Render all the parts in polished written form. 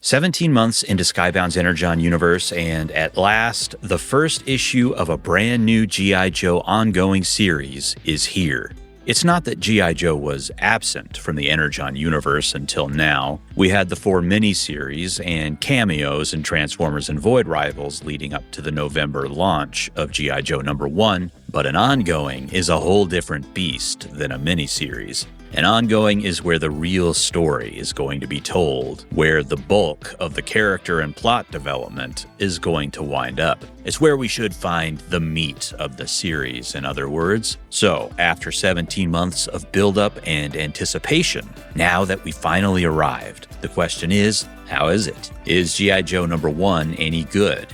17 months into Skybound's Energon Universe, and at last, the first issue of a brand new G.I. Joe ongoing series is here. It's not that G.I. Joe was absent from the Energon Universe until now. We had the 4 miniseries and cameos in Transformers and Void Rivals leading up to the November launch of G.I. Joe #1, but an ongoing is a whole different beast than a miniseries. An ongoing is where the real story is going to be told, where the bulk of the character and plot development is going to wind up. It's where we should find the meat of the series, in other words. So, after 17 months of build-up and anticipation, now that we finally arrived, the question is, how is it? Is G.I. Joe #1 any good?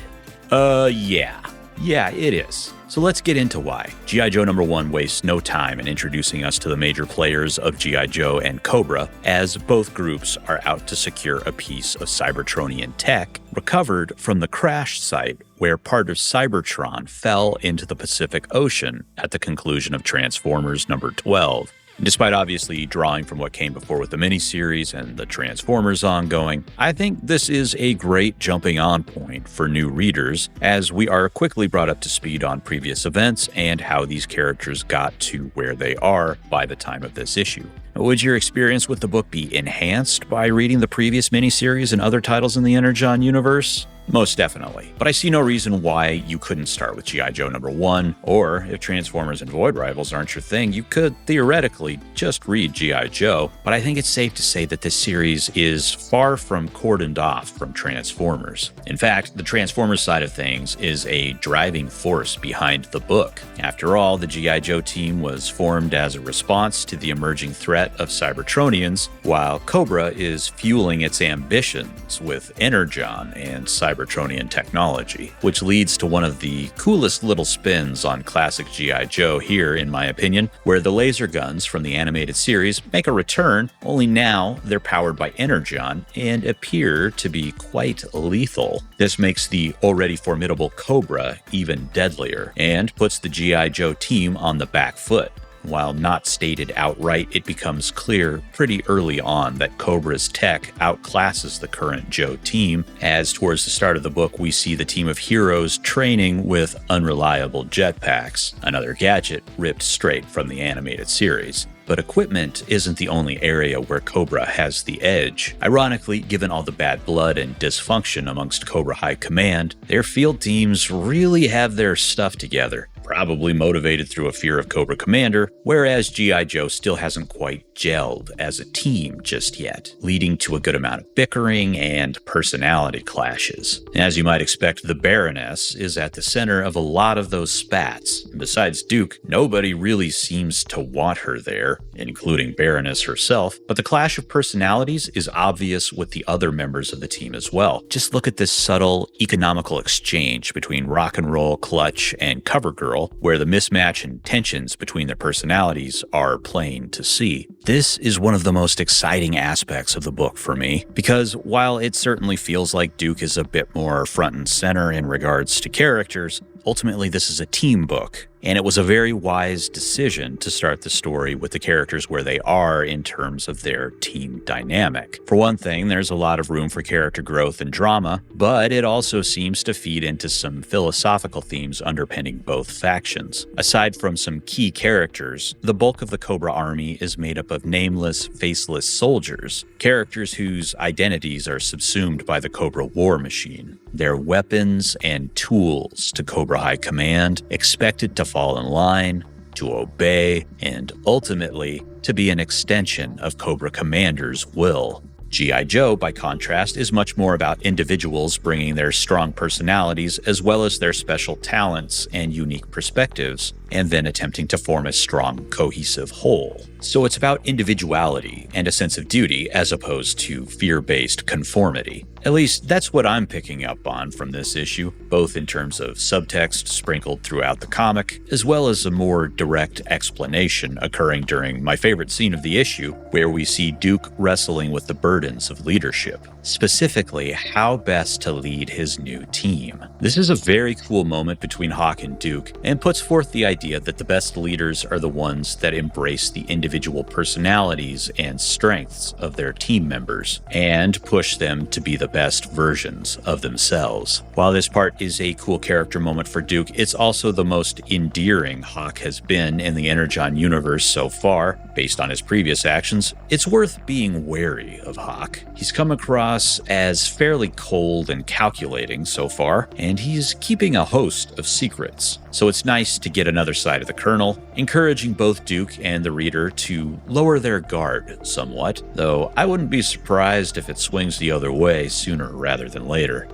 Yeah, it is. So let's get into why. G.I. Joe #1 wastes no time in introducing us to the major players of G.I. Joe and Cobra, as both groups are out to secure a piece of Cybertronian tech recovered from the crash site where part of Cybertron fell into the Pacific Ocean at the conclusion of Transformers #12. Despite obviously drawing from what came before with the miniseries and the Transformers ongoing, I think this is a great jumping on point for new readers, as we are quickly brought up to speed on previous events and how these characters got to where they are by the time of this issue. Would your experience with the book be enhanced by reading the previous miniseries and other titles in the Energon Universe? Most definitely. But I see no reason why you couldn't start with G.I. Joe #1, or if Transformers and Void Rivals aren't your thing, you could theoretically just read G.I. Joe. But I think it's safe to say that this series is far from cordoned off from Transformers. In fact, the Transformers side of things is a driving force behind the book. After all, the G.I. Joe team was formed as a response to the emerging threat of Cybertronians, while Cobra is fueling its ambitions with Energon and Cybertronian technology, which leads to one of the coolest little spins on classic G.I. Joe here, in my opinion, where the laser guns from the animated series make a return, only now they're powered by Energon and appear to be quite lethal. This makes the already formidable Cobra even deadlier, and puts the G.I. Joe team on the back foot. While not stated outright, it becomes clear pretty early on that Cobra's tech outclasses the current Joe team, as towards the start of the book we see the team of heroes training with unreliable jetpacks, another gadget ripped straight from the animated series. But equipment isn't the only area where Cobra has the edge. Ironically, given all the bad blood and dysfunction amongst Cobra High Command, their field teams really have their stuff together, probably motivated through a fear of Cobra Commander, whereas G.I. Joe still hasn't quite gelled as a team just yet, leading to a good amount of bickering and personality clashes. As you might expect, the Baroness is at the center of a lot of those spats. And besides Duke, nobody really seems to want her there, including Baroness herself, but the clash of personalities is obvious with the other members of the team as well. Just look at this subtle, economical exchange between Rock and Roll, Clutch, and CoverGirl, where the mismatch and tensions between their personalities are plain to see. This is one of the most exciting aspects of the book for me, because while it certainly feels like Duke is a bit more front and center in regards to characters, ultimately this is a team book, and it was a very wise decision to start the story with the characters where they are in terms of their team dynamic. For one thing, there's a lot of room for character growth and drama, but it also seems to feed into some philosophical themes underpinning both factions. Aside from some key characters, the bulk of the Cobra army is made up of nameless, faceless soldiers, characters whose identities are subsumed by the Cobra war machine. Their weapons and tools to Cobra High Command, expected to fall in line, to obey, and ultimately to be an extension of Cobra Commander's will. G.I. Joe, by contrast, is much more about individuals bringing their strong personalities as well as their special talents and unique perspectives, and then attempting to form a strong, cohesive whole. So it's about individuality and a sense of duty as opposed to fear-based conformity. At least that's what I'm picking up on from this issue, both in terms of subtext sprinkled throughout the comic, as well as a more direct explanation occurring during my favorite scene of the issue, where we see Duke wrestling with the burdens of leadership, specifically how best to lead his new team. This is a very cool moment between Hawk and Duke, and puts forth the idea idea that the best leaders are the ones that embrace the individual personalities and strengths of their team members and push them to be the best versions of themselves. While this part is a cool character moment for Duke, it's also the most endearing Hawk has been in the Energon Universe so far. Based on his previous actions, it's worth being wary of Hawk. He's come across as fairly cold and calculating so far, and he's keeping a host of secrets. So it's nice to get another side of the Colonel, encouraging both Duke and the reader to lower their guard somewhat, though I wouldn't be surprised if it swings the other way sooner rather than later.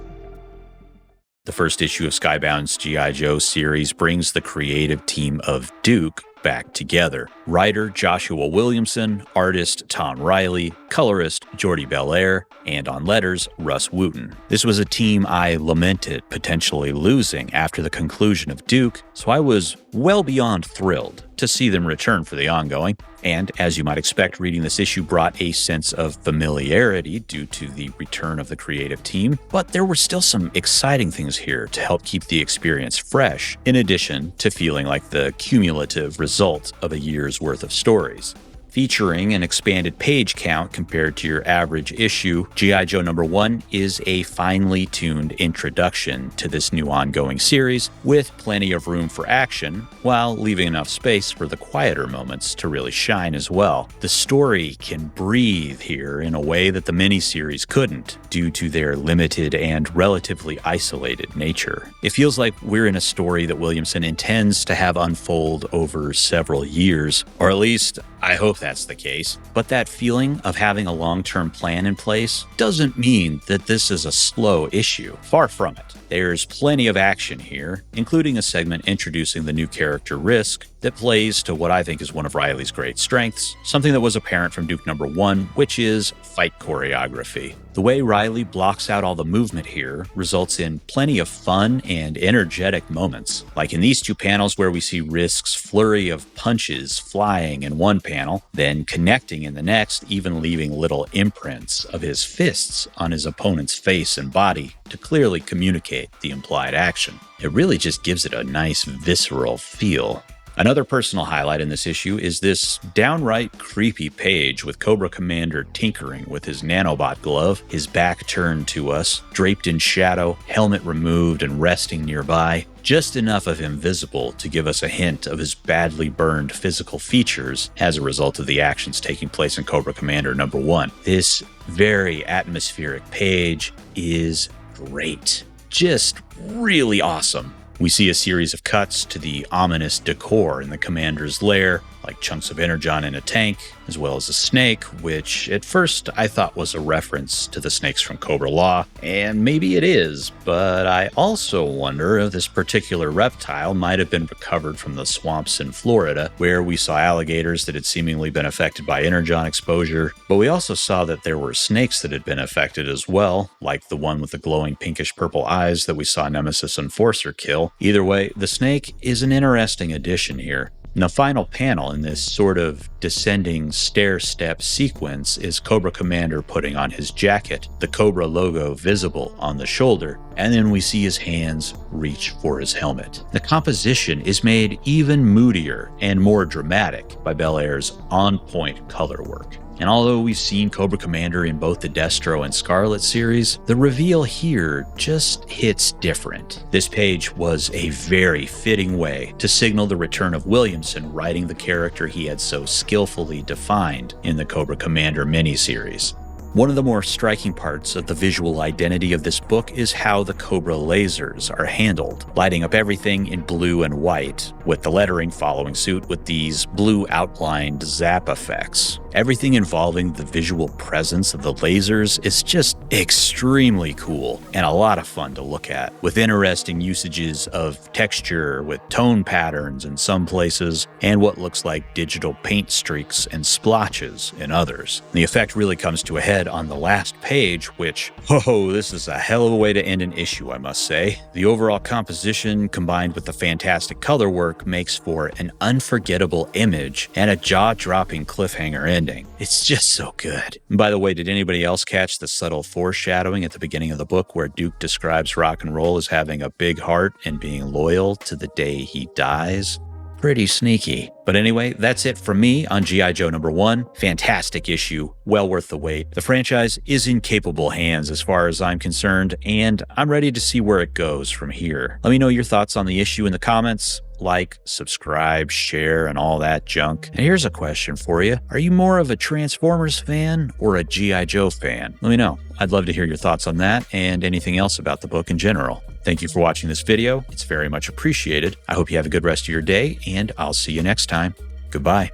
The first issue of Skybound's G.I. Joe series brings the creative team of Duke back together. Writer Joshua Williamson, artist Tom Reilly, colorist Jordie Bellaire, and on letters, Rus Wooton. This was a team I lamented potentially losing after the conclusion of Duke, so I was well beyond thrilled to see them return for the ongoing. And as you might expect, reading this issue brought a sense of familiarity due to the return of the creative team, but there were still some exciting things here to help keep the experience fresh, in addition to feeling like the cumulative result of a year's worth of stories. Featuring an expanded page count compared to your average issue, G.I. Joe #1 is a finely tuned introduction to this new ongoing series, with plenty of room for action, while leaving enough space for the quieter moments to really shine as well. The story can breathe here in a way that the miniseries couldn't, due to their limited and relatively isolated nature. It feels like we're in a story that Williamson intends to have unfold over several years, or at least I hope that's the case. But that feeling of having a long-term plan in place doesn't mean that this is a slow issue. Far from it. There's plenty of action here, including a segment introducing the new character Risk that plays to what I think is one of Reilly's great strengths, something that was apparent from Duke #1, which is fight choreography. The way Reilly blocks out all the movement here results in plenty of fun and energetic moments, like in these two panels where we see Risk's flurry of punches flying in one panel, then connecting in the next, even leaving little imprints of his fists on his opponent's face and body to clearly communicate the implied action. It really just gives it a nice visceral feel. Another personal highlight in this issue is this downright creepy page with Cobra Commander tinkering with his nanobot glove, his back turned to us, draped in shadow, helmet removed and resting nearby. Just enough of him visible to give us a hint of his badly burned physical features as a result of the actions taking place in Cobra Commander #1. This very atmospheric page is great. Just really awesome. We see a series of cuts to the ominous decor in the commander's lair, like chunks of energon in a tank, as well as a snake, which at first I thought was a reference to the snakes from Cobra Law, and maybe it is, but I also wonder if this particular reptile might have been recovered from the swamps in Florida, where we saw alligators that had seemingly been affected by energon exposure, but we also saw that there were snakes that had been affected as well, like the one with the glowing pinkish-purple eyes that we saw Nemesis Enforcer kill. Either way, the snake is an interesting addition here. And the final panel in this sort of descending stair-step sequence is Cobra Commander putting on his jacket, the Cobra logo visible on the shoulder, and then we see his hands reach for his helmet. The composition is made even moodier and more dramatic by Bellaire's on-point color work. And although we've seen Cobra Commander in both the Destro and Scarlet series, the reveal here just hits different. This page was a very fitting way to signal the return of Williamson writing the character he had so skillfully defined in the Cobra Commander miniseries. One of the more striking parts of the visual identity of this book is how the Cobra lasers are handled, lighting up everything in blue and white, with the lettering following suit with these blue outlined zap effects. Everything involving the visual presence of the lasers is just extremely cool and a lot of fun to look at, with interesting usages of texture with tone patterns in some places and what looks like digital paint streaks and splotches in others. The effect really comes to a head on the last page, which, this is a hell of a way to end an issue, I must say. The overall composition combined with the fantastic color work makes for an unforgettable image and a jaw-dropping cliffhanger ending. It's just so good. And by the way, did anybody else catch the subtle foreshadowing at the beginning of the book where Duke describes rock and roll as having a big heart and being loyal to the day he dies? Pretty sneaky. But anyway, that's it from me on G.I. Joe #1. Fantastic issue, well worth the wait. The franchise is in capable hands as far as I'm concerned, and I'm ready to see where it goes from here. Let me know your thoughts on the issue in the comments. Like, subscribe, share, and all that junk. And here's a question for you. Are you more of a Transformers fan or a G.I. Joe fan? Let me know. I'd love to hear your thoughts on that and anything else about the book in general. Thank you for watching this video. It's very much appreciated. I hope you have a good rest of your day, and I'll see you next time. Goodbye.